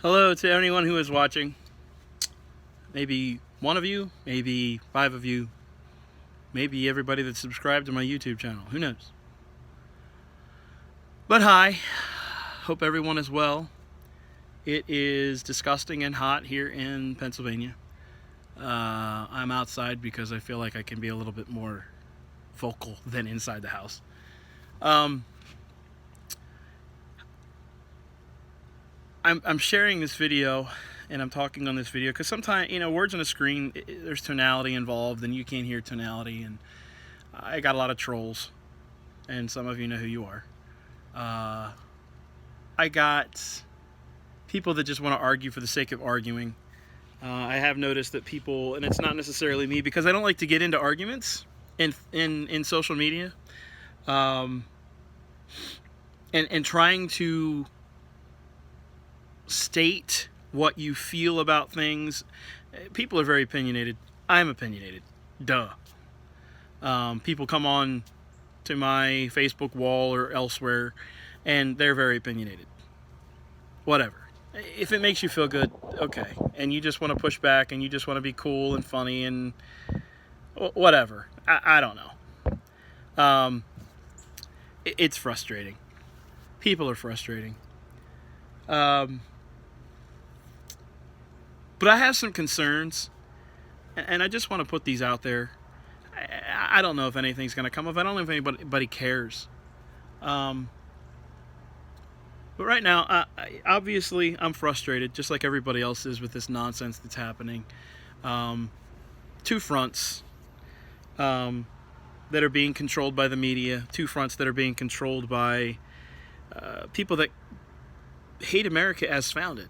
Hello to anyone who is watching. Maybe one of you, maybe 5 of you, maybe everybody that's subscribed to my YouTube channel. Who knows? But hi, hope everyone is well. It is disgusting and hot here in Pennsylvania. I'm outside because I feel like I can be a little bit more vocal than inside the house. I'm sharing this video and I'm talking on this video because sometimes, words on a screen, there's tonality involved and you can't hear tonality, and I got a lot of trolls, and some of you know who you are. I got people that just want to argue for the sake of arguing. I have noticed that people, and it's not necessarily me, because I don't like to get into arguments in social media, and trying to state what you feel about things. People are very opinionated. I'm opinionated. Duh. People come on to my Facebook wall or elsewhere and they're very opinionated. Whatever. If it makes you feel good, okay. And you just want to push back and you just want to be cool and funny and whatever. I don't know. It's frustrating. People are frustrating. But I have some concerns, and I just want to put these out there. I don't know if anything's going to come of it. I don't know if anybody cares. But right now, obviously, I'm frustrated, just like everybody else is with this nonsense that's happening. Two fronts that are being controlled by the media. Two fronts that are being controlled by people that hate America as founded.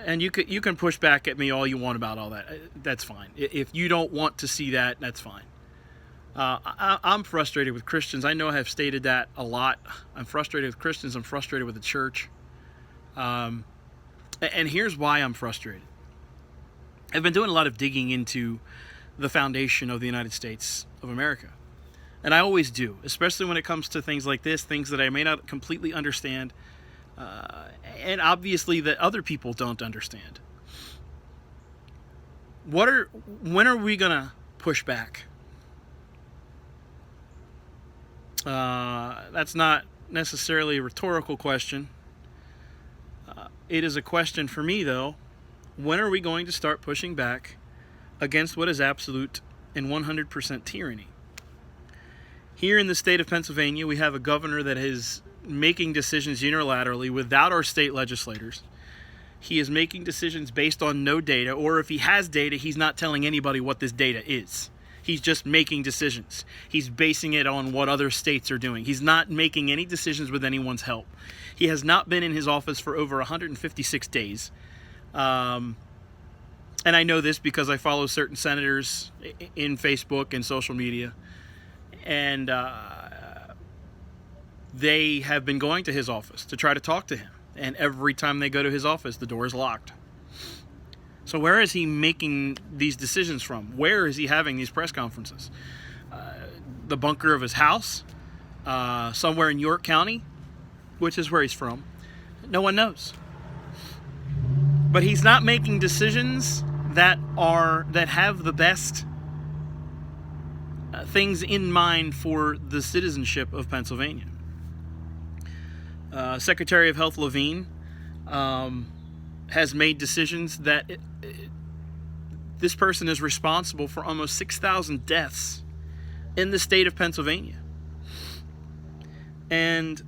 And you can push back at me all you want about all that. That's fine. If you don't want to see that, that's fine. I'm frustrated with Christians. I know I have stated that a lot. I'm frustrated with Christians. I'm frustrated with the church. And here's why I'm frustrated. I've been doing a lot of digging into the foundation of the United States of America. And I always do, especially when it comes to things like this, things that I may not completely understand. And obviously that other people don't understand. When are we gonna push back? That's not necessarily a rhetorical question. It is a question for me, though. When are we going to start pushing back against what is absolute and 100% tyranny? Here in the state of Pennsylvania, we have a governor that is making decisions unilaterally without our state legislators. He is making decisions based on no data, or if he has data, he's not telling anybody what this data is. He's just making decisions. He's basing it on what other states are doing. He's not making any decisions with anyone's help. He has not been in his office for over 156 days. And I know this because I follow certain senators in Facebook and social media. And they have been going to his office to try to talk to him. And every time they go to his office, the door is locked. So where is he making these decisions from? Where is he having these press conferences? The bunker of his house? Somewhere in York County? Which is where he's from. No one knows. But he's not making decisions that have the best things in mind for the citizenship of Pennsylvania. Secretary of Health Levine has made decisions that this person is responsible for almost 6,000 deaths in the state of Pennsylvania. And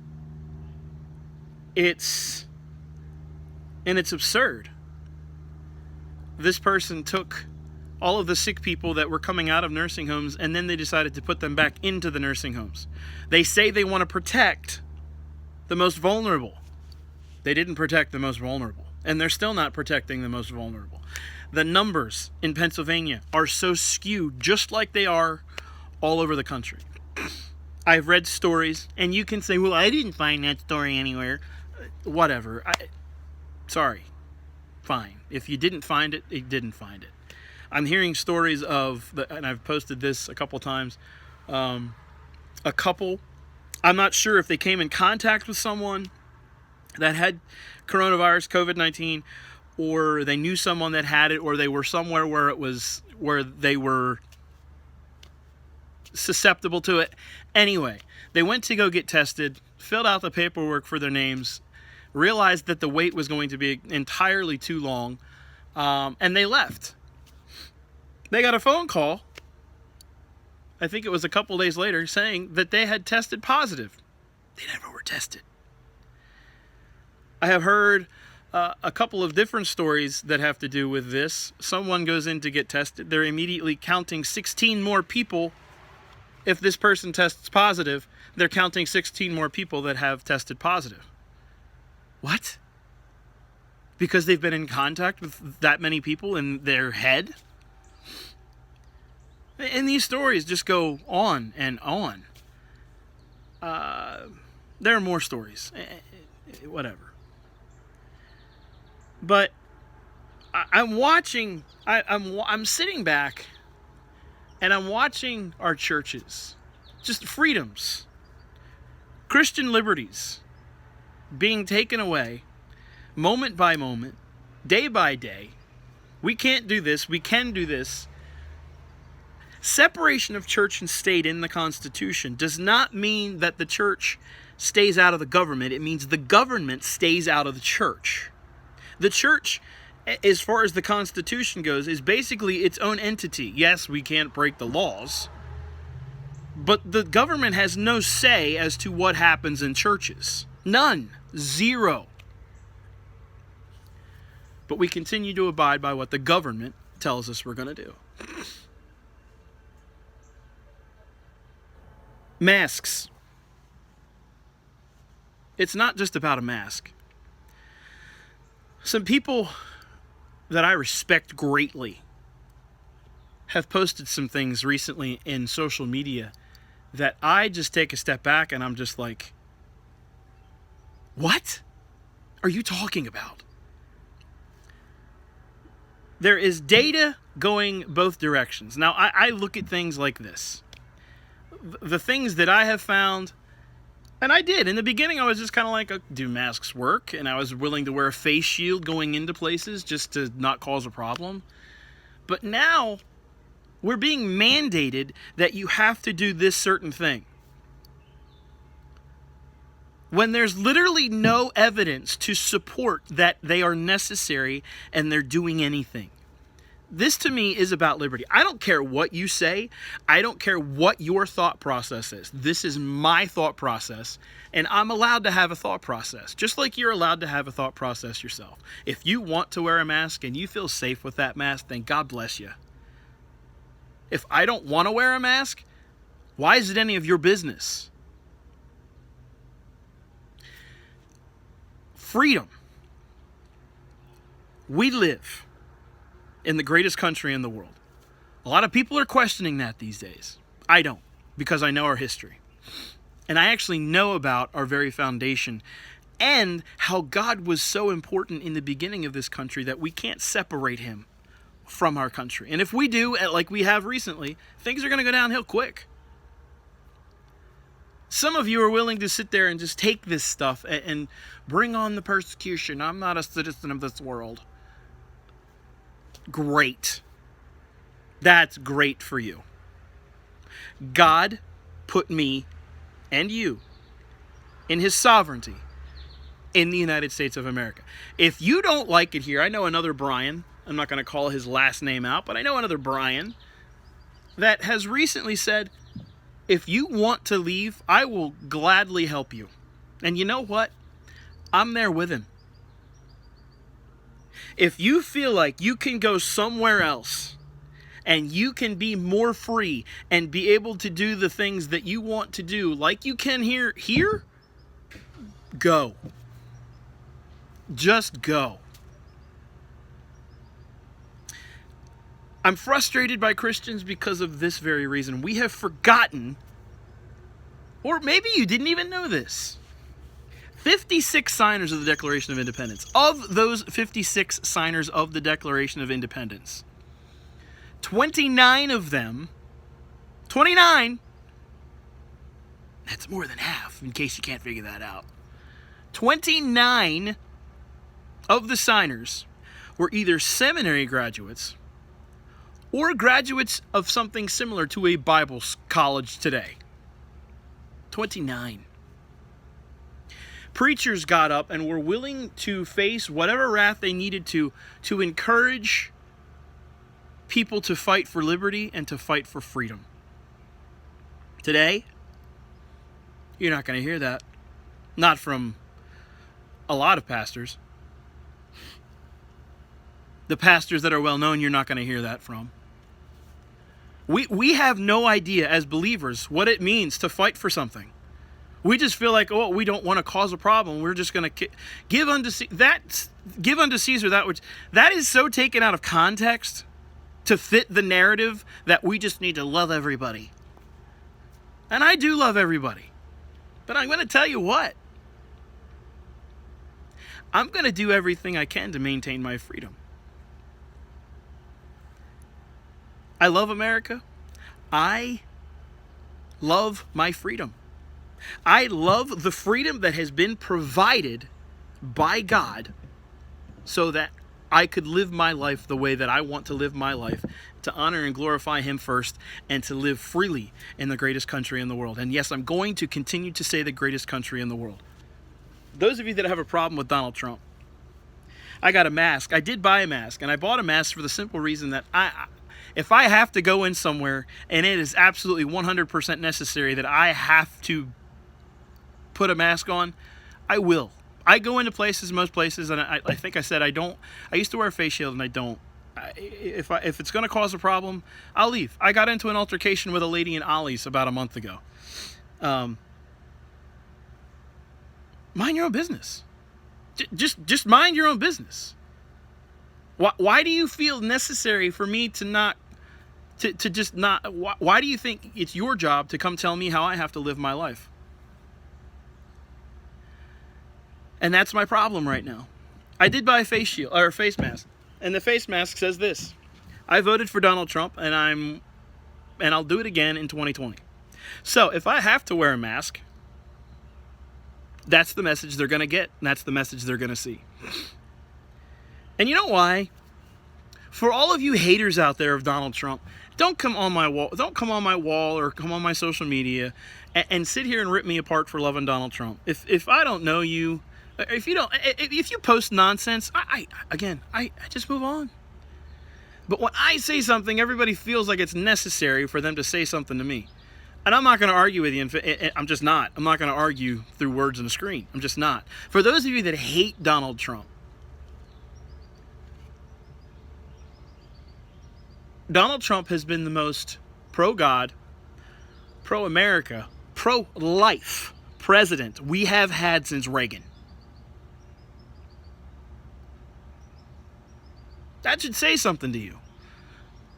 it's absurd. This person took all of the sick people that were coming out of nursing homes, and then they decided to put them back into the nursing homes. They say they want to protect the most vulnerable. They didn't protect the most vulnerable, and they're still not protecting the most vulnerable. The numbers in Pennsylvania are so skewed, just like they are all over the country. I've read stories, and you can say, well, I didn't find that story anywhere. Whatever. Sorry. Fine. If you didn't find it, you didn't find it. I'm hearing stories of, and I've posted this a couple times, a couple, I'm not sure if they came in contact with someone that had coronavirus, COVID-19, or they knew someone that had it, or they were somewhere where they were susceptible to it. Anyway, they went to go get tested, filled out the paperwork for their names, realized that the wait was going to be entirely too long, and they left. They got a phone call, I think it was a couple days later, saying that they had tested positive. They never were tested. I have heard a couple of different stories that have to do with this. Someone goes in to get tested. They're immediately counting 16 more people. If this person tests positive, they're counting 16 more people that have tested positive. What? Because they've been in contact with that many people in their head? And these stories just go on and on. There are more stories. Whatever. But I'm watching, I'm sitting back and I'm watching our churches, just freedoms, Christian liberties being taken away moment by moment, day by day. We can't do this. We can do this. Separation of church and state in the Constitution does not mean that the church stays out of the government. It means the government stays out of the church. The church, as far as the Constitution goes, is basically its own entity. Yes, we can't break the laws, but the government has no say as to what happens in churches. None. Zero. But we continue to abide by what the government tells us we're going to do. Masks. It's not just about a mask. Some people that I respect greatly have posted some things recently in social media that I just take a step back and I'm just like, what are you talking about? There is data going both directions. Now, I look at things like this. The things that I have found, and I did. In the beginning, I was just kind of like, do masks work? And I was willing to wear a face shield going into places just to not cause a problem. But now, we're being mandated that you have to do this certain thing, when there's literally no evidence to support that they are necessary and they're doing anything. This to me is about liberty. I don't care what you say. I don't care what your thought process is. This is my thought process, and I'm allowed to have a thought process, just like you're allowed to have a thought process yourself. If you want to wear a mask and you feel safe with that mask, then God bless you. If I don't want to wear a mask, why is it any of your business? Freedom. We live in the greatest country in the world. A lot of people are questioning that these days. I don't, because I know our history. And I actually know about our very foundation and how God was so important in the beginning of this country that we can't separate him from our country. And if we do, like we have recently, things are going to go downhill quick. Some of you are willing to sit there and just take this stuff and bring on the persecution. I'm not a citizen of this world. Great. That's great for you. God put me and you in his sovereignty in the United States of America. If you don't like it here, I know another Brian, I'm not going to call his last name out, but I know another Brian that has recently said, if you want to leave, I will gladly help you. And you know what? I'm there with him. If you feel like you can go somewhere else and you can be more free and be able to do the things that you want to do like you can here, go. Just go. I'm frustrated by Christians because of this very reason. We have forgotten, or maybe you didn't even know this, 56 signers of the Declaration of Independence. Of those 56 signers of the Declaration of Independence, 29 of them, 29, that's more than half, in case you can't figure that out. 29 of the signers were either seminary graduates or graduates of something similar to a Bible college today. 29. Preachers got up and were willing to face whatever wrath they needed to encourage people to fight for liberty and to fight for freedom. Today, you're not going to hear that. Not from a lot of pastors. The pastors that are well known, you're not going to hear that from. We have no idea as believers what it means to fight for something. We just feel like, oh, we don't want to cause a problem. We're just going to give unto Caesar that which... That is so taken out of context to fit the narrative that we just need to love everybody. And I do love everybody. But I'm going to tell you what. I'm going to do everything I can to maintain my freedom. I love America. I love my freedom. I love the freedom that has been provided by God so that I could live my life the way that I want to live my life, to honor and glorify Him first, and to live freely in the greatest country in the world. And yes, I'm going to continue to say the greatest country in the world. Those of you that have a problem with Donald Trump, I got a mask. I did buy a mask, and I bought a mask for the simple reason that if I have to go in somewhere and it is absolutely 100% necessary that I have to put a mask on, I will. I go into most places, and I think I said I don't. I used to wear a face shield, and I don't. If it's going to cause a problem, I'll leave. I got into an altercation with a lady in Ollie's about a month ago. Mind your own business. Just mind your own business. Why do you feel necessary for me to not, to just not, why do you think it's your job to come tell me how I have to live my life? And that's my problem right now. I did buy a face shield, or a face mask, and the face mask says this: I voted for Donald Trump, and I'll do it again in 2020. So if I have to wear a mask, that's the message they're going to get, and that's the message they're going to see. And you know why? For all of you haters out there of Donald Trump, don't come on my wall. Don't come on my wall or come on my social media and sit here and rip me apart for loving Donald Trump. If I don't know you, if you post nonsense, I just move on. But when I say something, everybody feels like it's necessary for them to say something to me. And I'm not going to argue with you. I'm just not. I'm not going to argue through words on a screen. I'm just not. For those of you that hate Donald Trump, Donald Trump has been the most pro-God, pro-America, pro-life president we have had since Reagan. That should say something to you.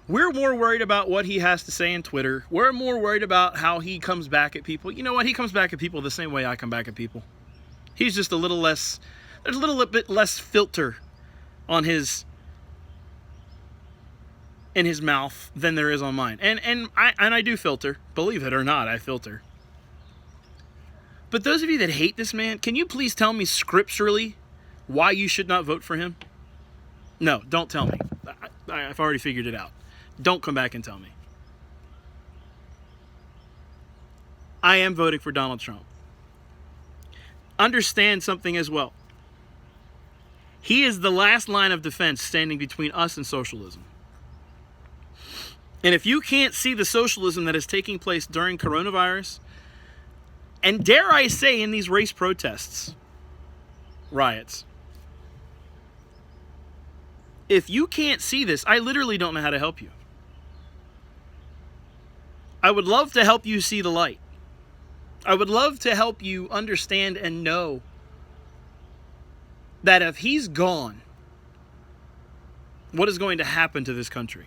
We're more worried about what he has to say on Twitter. We're more worried about how he comes back at people. You know what? He comes back at people the same way I come back at people. He's just a little less, there's a little bit less filter on in his mouth than there is on mine. And I do filter. Believe it or not, I filter. But those of you that hate this man, can you please tell me scripturally why you should not vote for him? No, don't tell me. I've already figured it out. Don't come back and tell me. I am voting for Donald Trump. Understand something as well. He is the last line of defense standing between us and socialism. And if you can't see the socialism that is taking place during coronavirus, and dare I say in these race protests, riots, if you can't see this, I literally don't know how to help you. I would love to help you see the light. I would love to help you understand and know that if he's gone, what is going to happen to this country?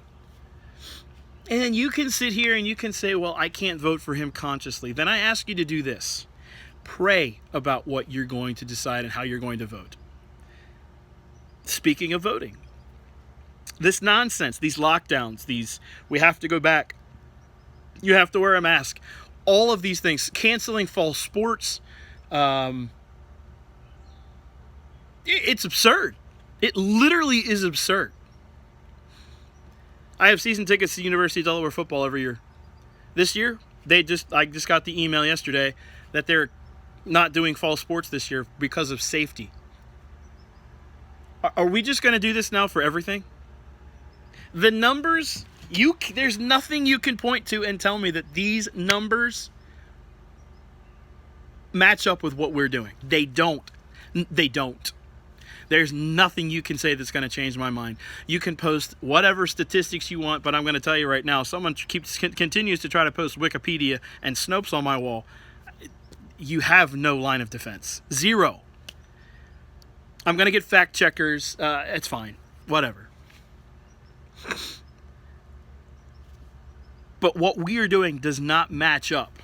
And then you can sit here and you can say, well, I can't vote for him consciously. Then I ask you to do this. Pray about what you're going to decide and how you're going to vote. Speaking of voting, this nonsense, these lockdowns, we have to go back, you have to wear a mask, all of these things, canceling fall sports, It's absurd. It literally is absurd. I have season tickets to University of Delaware football every year. This year, I just got the email yesterday that they're not doing fall sports this year because of safety. Are we just going to do this now for everything? The numbers, there's nothing you can point to and tell me that these numbers match up with what we're doing. They don't. They don't. There's nothing you can say that's going to change my mind. You can post whatever statistics you want, but I'm going to tell you right now, someone continues to try to post Wikipedia and Snopes on my wall. You have no line of defense. Zero. I'm going to get fact checkers. It's fine. Whatever. But what we are doing does not match up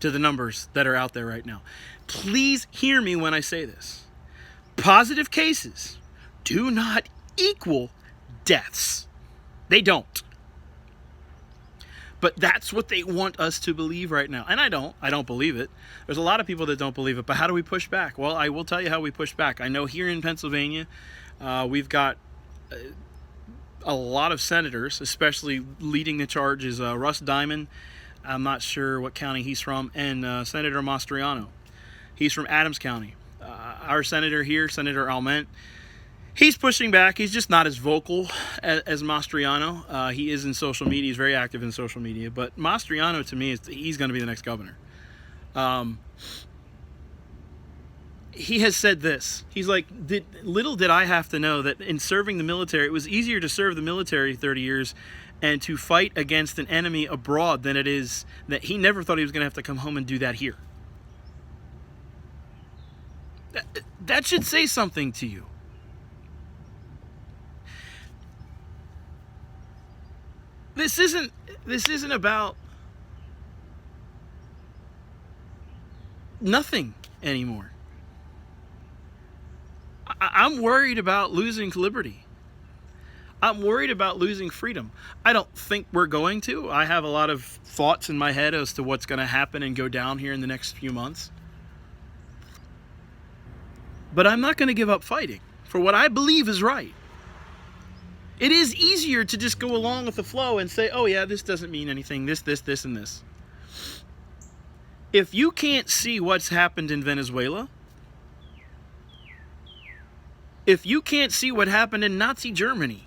to the numbers that are out there right now. Please hear me when I say this. Positive cases do not equal deaths. They don't. But that's what they want us to believe right now. And I don't believe it. There's a lot of people that don't believe it. But how do we push back? Well, I will tell you how we push back. I know here in Pennsylvania, we've got a lot of senators, especially leading the charge is Russ Diamond. I'm not sure what county he's from. And Senator Mastriano. He's from Adams County. Our senator here, Senator Alment, he's pushing back. He's just not as vocal as Mastriano. He is in social media. He's very active in social media. But Mastriano, to me, he's going to be the next governor. He has said this. He's like, little did I have to know that in serving the military, it was easier to serve the military 30 years and to fight against an enemy abroad than it is that he never thought he was going to have to come home and do that here. That should say something to you. This isn't about nothing anymore. I'm worried about losing liberty. I'm worried about losing freedom. I don't think we're going to. I have a lot of thoughts in my head as to what's going to happen and go down here in the next few months. But I'm not going to give up fighting for what I believe is right. It is easier to just go along with the flow and say, oh yeah, this doesn't mean anything, this, and this. If you can't see what's happened in Venezuela, if you can't see what happened in Nazi Germany,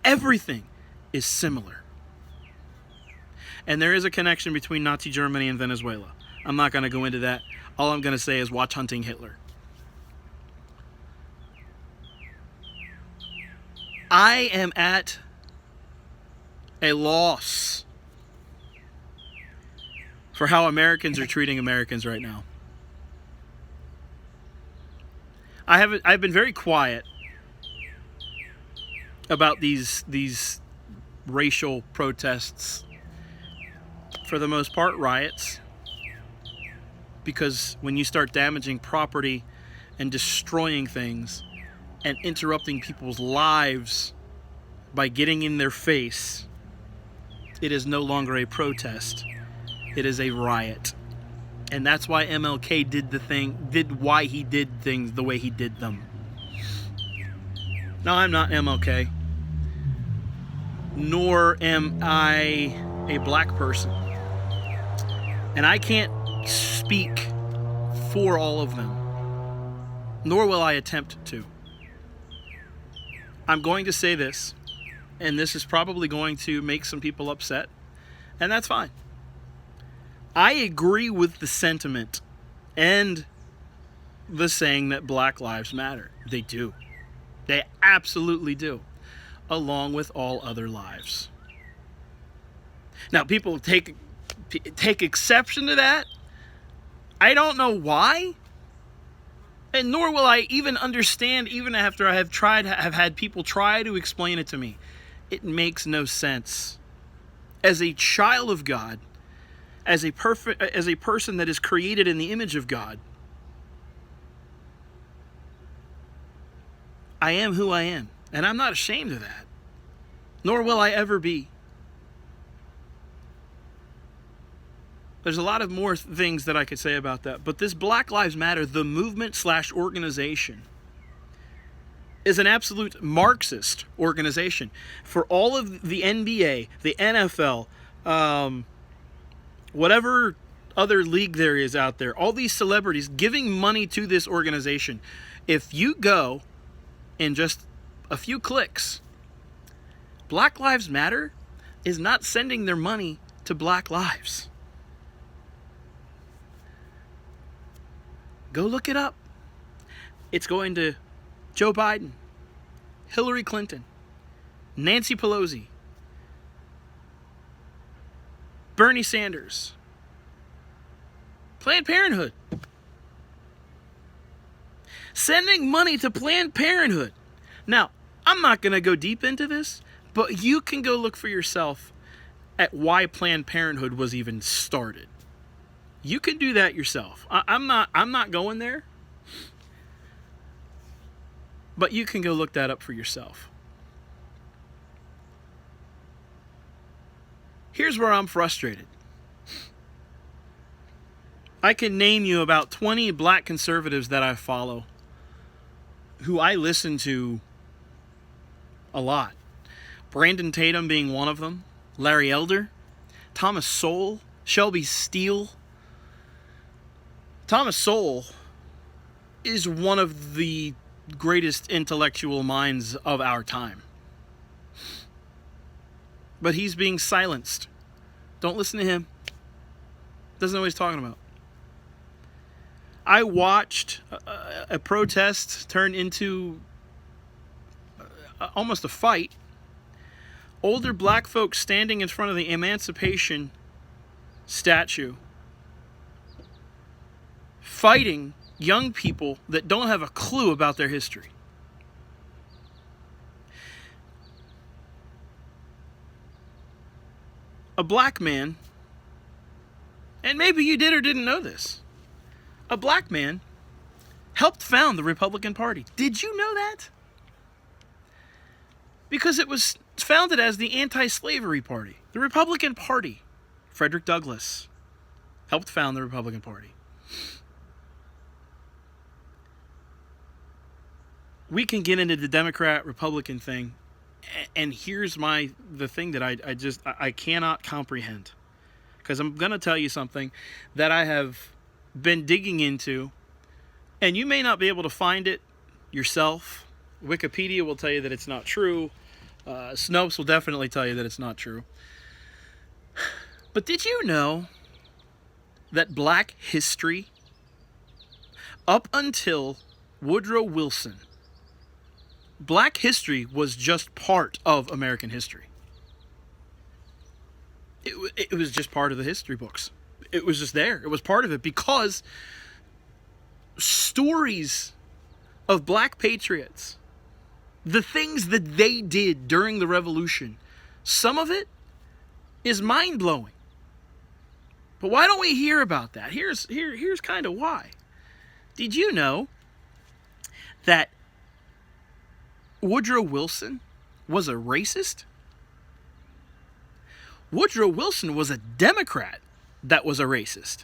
everything is similar. And there is a connection between Nazi Germany and Venezuela. I'm not going to go into that. All I'm going to say is watch Hunting Hitler. I am at a loss for how Americans are treating Americans right now. I've been very quiet about these racial protests, for the most part riots, because when you start damaging property and destroying things and interrupting people's lives by getting in their face, it is no longer a protest. It is a riot. And that's why MLK did why he did things the way he did them. No, I'm not MLK. Nor am I a black person. And I can't speak for all of them. Nor will I attempt to. I'm going to say this, and this is probably going to make some people upset, and that's fine. I agree with the sentiment and the saying that Black Lives Matter. They do. They absolutely do. Along with all other lives. Now, people take exception to that. I don't know why. And nor will I even understand, even after I have had people try to explain it to me. It makes no sense. As a child of God, as a person that is created in the image of God, I am who I am, and I'm not ashamed of that, nor will I ever be. There's a lot of more things that I could say about that. But this Black Lives Matter, the movement/organization, is an absolute Marxist organization. For all of the NBA, the NFL, whatever other league there is out there, all these celebrities giving money to this organization. If you go in just a few clicks, Black Lives Matter is not sending their money to Black lives. Go look it up. It's going to Joe Biden, Hillary Clinton, Nancy Pelosi, Bernie Sanders, Planned Parenthood. Sending money to Planned Parenthood. Now, I'm not going to go deep into this, but you can go look for yourself at why Planned Parenthood was even started. You can do that yourself. I'm not going there. But you can go look that up for yourself. Here's where I'm frustrated. I can name you about 20 black conservatives that I follow, who I listen to a lot. Brandon Tatum being one of them, Larry Elder, Thomas Sowell, Shelby Steele. Thomas Sowell is one of the greatest intellectual minds of our time. But he's being silenced. Don't listen to him. Doesn't know what he's talking about. I watched a protest turn into almost a fight. Older black folks standing in front of the Emancipation statue, fighting young people that don't have a clue about their history. A black man, and maybe you did or didn't know this, a black man helped found the Republican Party. Did you know that? Because it was founded as the Anti-Slavery Party. The Republican Party. Frederick Douglass helped found the Republican Party. We can get into the Democrat-Republican thing, and here's the thing that I cannot comprehend. Because I'm going to tell you something that I have been digging into, and you may not be able to find it yourself. Wikipedia will tell you that it's not true. Snopes will definitely tell you that it's not true. But did you know that black history, up until Woodrow Wilson, black history was just part of American history? It was just part of the history books. It was just there. It was part of it because stories of black patriots, the things that they did during the Revolution, some of it is mind-blowing. But why don't we hear about that? Here's kind of why. Did you know that Woodrow Wilson was a racist? Woodrow Wilson was a Democrat that was a racist.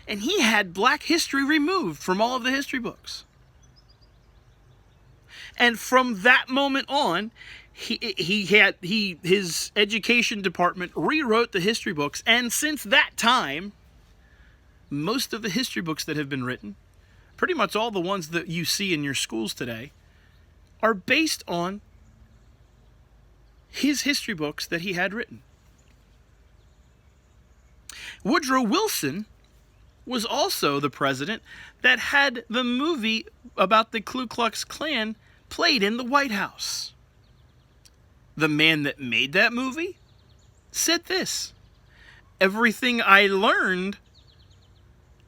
And he had black history removed from all of the history books. And from that moment on, his education department rewrote the history books. And since that time, most of the history books that have been written, pretty much all the ones that you see in your schools today, are based on his history books that he had written. Woodrow Wilson was also the president that had the movie about the Ku Klux Klan played in the White House. The man that made that movie said this: everything I learned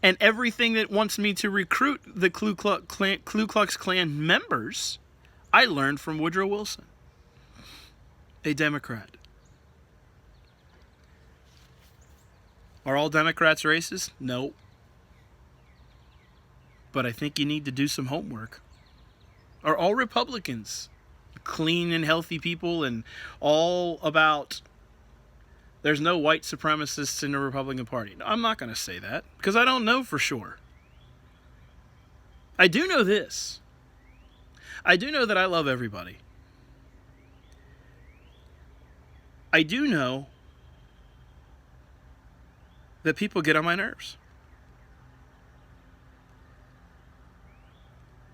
and everything that wants me to recruit the Ku Klux Klan members, I learned from Woodrow Wilson, a Democrat. Are all Democrats racist? No. But I think you need to do some homework. Are all Republicans clean and healthy people and all about There's no white supremacists in the Republican Party. No, I'm not going to say that because I don't know for sure. I do know this. I do know that I love everybody. I do know that people get on my nerves.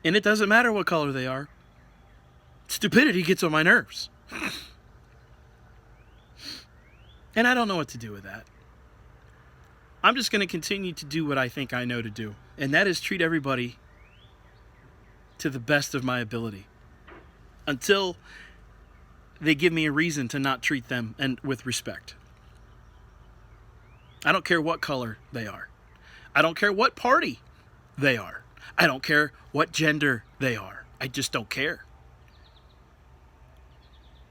And it doesn't matter what color they are. Stupidity gets on my nerves. And I don't know what to do with that. I'm just going to continue to do what I think I know to do. And that is treat everybody to the best of my ability. Until they give me a reason to not treat them and with respect. I don't care what color they are. I don't care what party they are. I don't care what gender they are. I just don't care.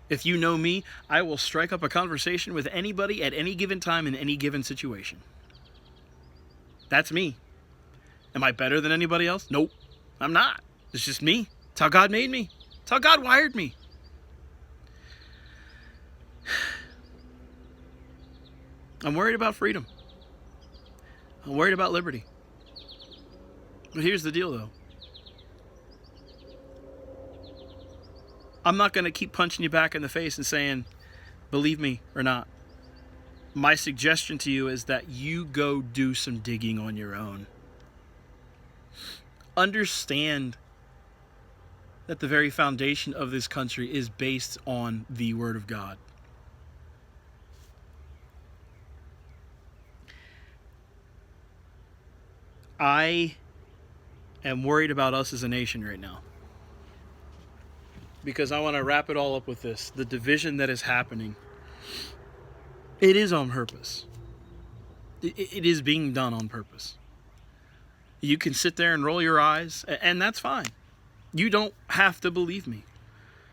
If you know me, I will strike up a conversation with anybody at any given time in any given situation. That's me. Am I better than anybody else? Nope, I'm not. It's just me. It's how God made me. It's how God wired me. I'm worried about freedom. I'm worried about liberty. But here's the deal, though. I'm not going to keep punching you back in the face and saying, believe me or not. My suggestion to you is that you go do some digging on your own. Understand that the very foundation of this country is based on the Word of God. I am worried about us as a nation right now. Because I want to wrap it all up with this. The division that is happening, it is on purpose. It is being done on purpose. You can sit there and roll your eyes, and that's fine. You don't have to believe me.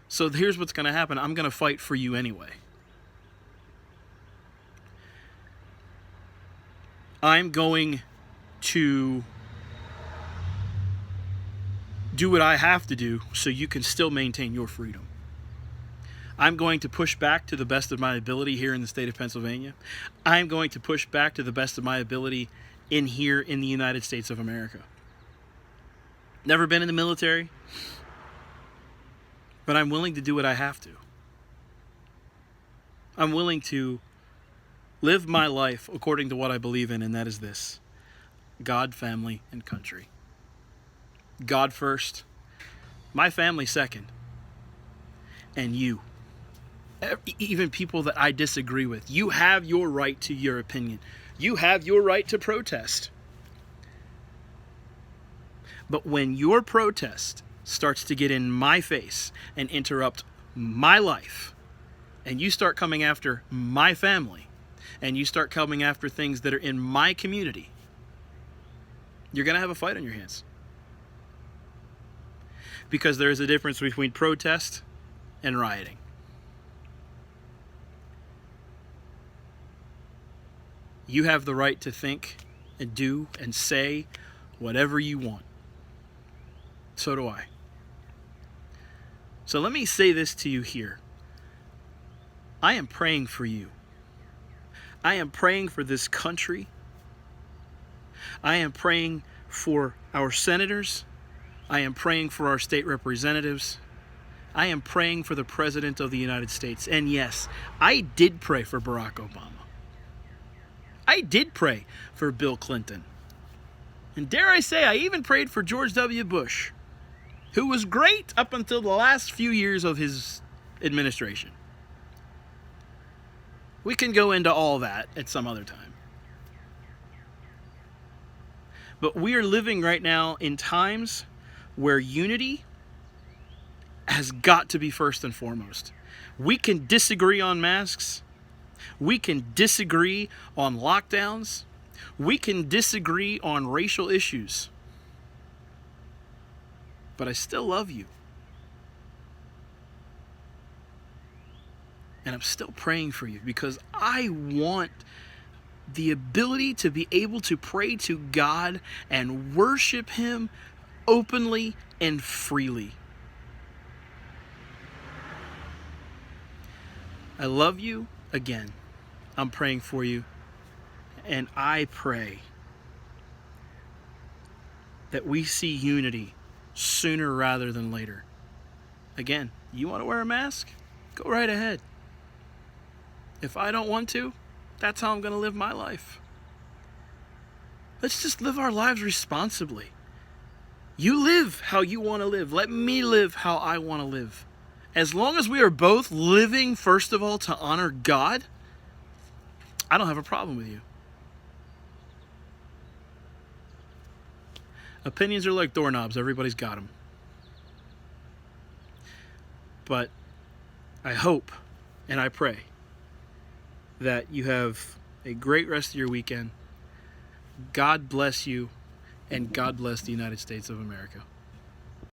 So here's what's going to happen. I'm going to fight for you anyway. I'm going to do what I have to do so you can still maintain your freedom. I'm going to push back to the best of my ability here in the state of Pennsylvania. I'm going to push back to the best of my ability here in the United States of America. Never been in the military, but I'm willing to do what I have to. I'm willing to live my life according to what I believe in, and that is this: God, family, and country. God first, my family second, and you. Even people that I disagree with. You have your right to your opinion. You have your right to protest. But when your protest starts to get in my face and interrupt my life, and you start coming after my family, and you start coming after things that are in my community, you're going to have a fight on your hands. Because there is a difference between protest and rioting. You have the right to think and do and say whatever you want. So do I. So let me say this to you here. I am praying for you. I am praying for this country. I am praying for our senators. I am praying for our state representatives. I am praying for the President of the United States. And yes, I did pray for Barack Obama. I did pray for Bill Clinton. And dare I say, I even prayed for George W. Bush, who was great up until the last few years of his administration. We can go into all that at some other time. But we are living right now in times where unity has got to be first and foremost. We can disagree on masks. We can disagree on lockdowns. We can disagree on racial issues. But I still love you. And I'm still praying for you because I want the ability to be able to pray to God and worship Him openly and freely. I love you again. I'm praying for you. And I pray that we see unity sooner rather than later. Again, you want to wear a mask? Go right ahead. If I don't want to, that's how I'm going to live my life. Let's just live our lives responsibly. You live how you want to live. Let me live how I want to live. As long as we are both living, first of all, to honor God, I don't have a problem with you. Opinions are like doorknobs. Everybody's got them. But I hope and I pray that you have a great rest of your weekend. God bless you, and God bless the United States of America.